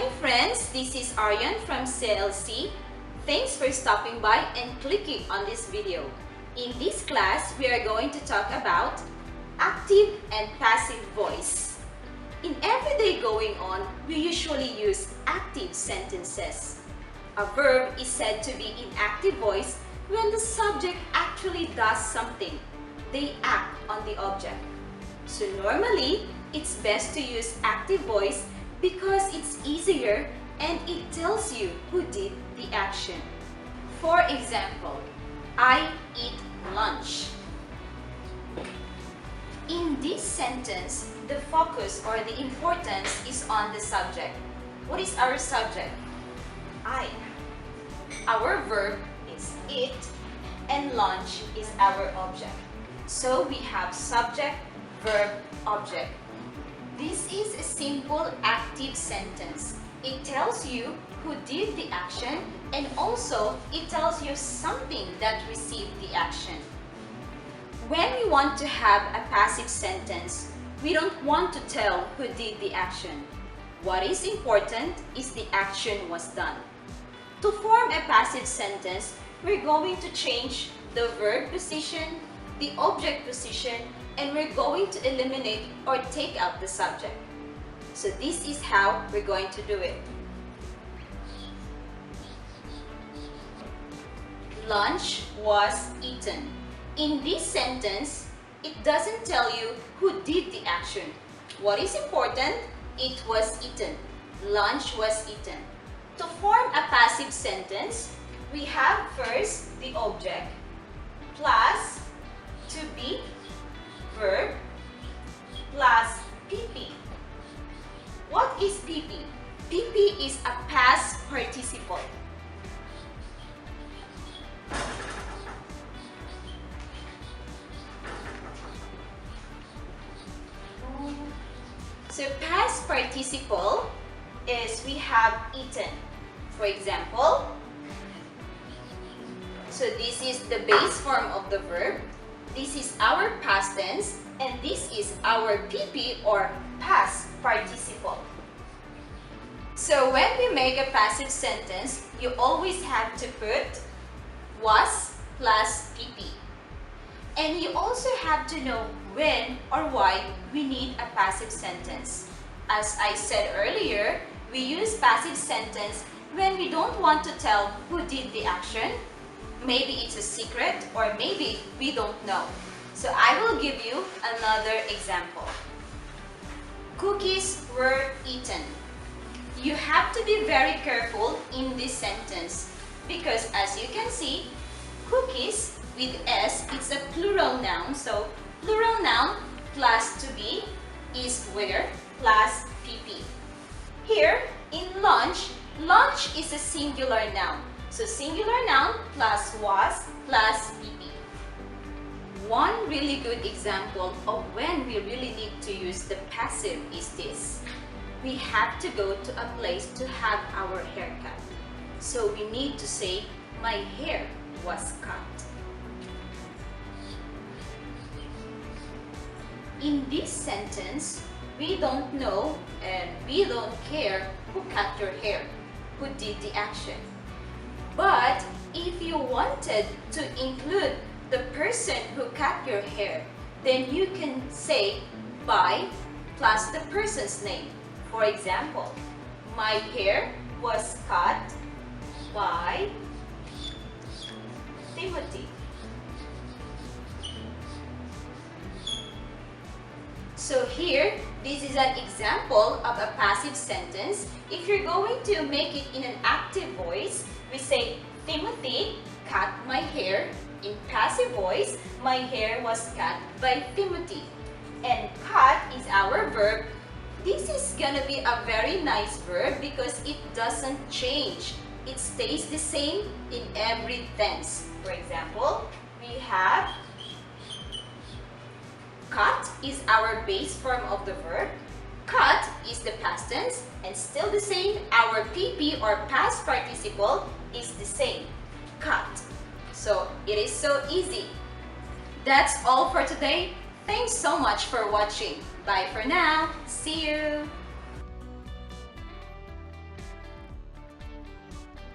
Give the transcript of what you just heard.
my friends, this is Aryan from CLC. Thanks for stopping by and clicking on this video. In this class, we are going to talk about active and passive voice. In everyday going on, we usually use active sentences. A verb is said to be in active voice when the subject actually does something. They act on the object. So normally, it's best to use active voice because it's easier and it tells you who did the action. For example, I eat lunch. In this sentence, the focus or the importance is on the subject. What is our subject? I. Our verb is eat and lunch is our object. So we have subject, verb, object. This is a simple active sentence. It tells you who did the action and also it tells you something that received the action. When we want to have a passive sentence, we don't want to tell who did the action. What is important is the action was done. To form a passive sentence, we're going to change the verb position, the object position, and we're going to eliminate or take out the subject. So this is how we're going to do it. Lunch was eaten. In this sentence, it doesn't tell you who did the action. What is important? It was eaten. Lunch was eaten. To form a passive sentence, we have first the object plus to be verb plus PP. What is PP? PP is a past participle. So past participle is we have eaten. For example, so this is the base form of the verb. This is our past tense and this is our PP or past participle. So when we make a passive sentence, you always have to put was plus PP. And you also have to know when or why we need a passive sentence. As I said earlier, we use passive sentence when we don't want to tell who did the action. Maybe it's a secret or maybe we don't know. So I will give you another example. Cookies were eaten. You have to be very careful in this sentence because as you can see, cookies with S, it's a plural noun. So plural noun plus to be is where plus PP. Here in lunch, lunch is a singular noun. So singular noun plus was plus PP. One really good example of when we really need to use the passive is this. We have to go to a place to have our hair cut. So we need to say, my hair was cut. In this sentence, we don't know and we don't care who cut your hair, who did the action. But if you wanted to include the person who cut your hair, then you can say by plus the person's name. For example, my hair was cut by Timothy. So here, this is an example of a passive sentence. If you're going to make it in an active voice, we say, Timothy cut my hair. In passive voice, my hair was cut by Timothy. And cut is our verb. This is gonna be a very nice verb because it doesn't change. It stays the same in every tense. For example, we have cut is our base form of the verb. Cut is the past tense and still the same. Our PP or past participle is the same. Cut. So it is so easy. That's all for today. Thanks so much for watching. Bye for now. See you.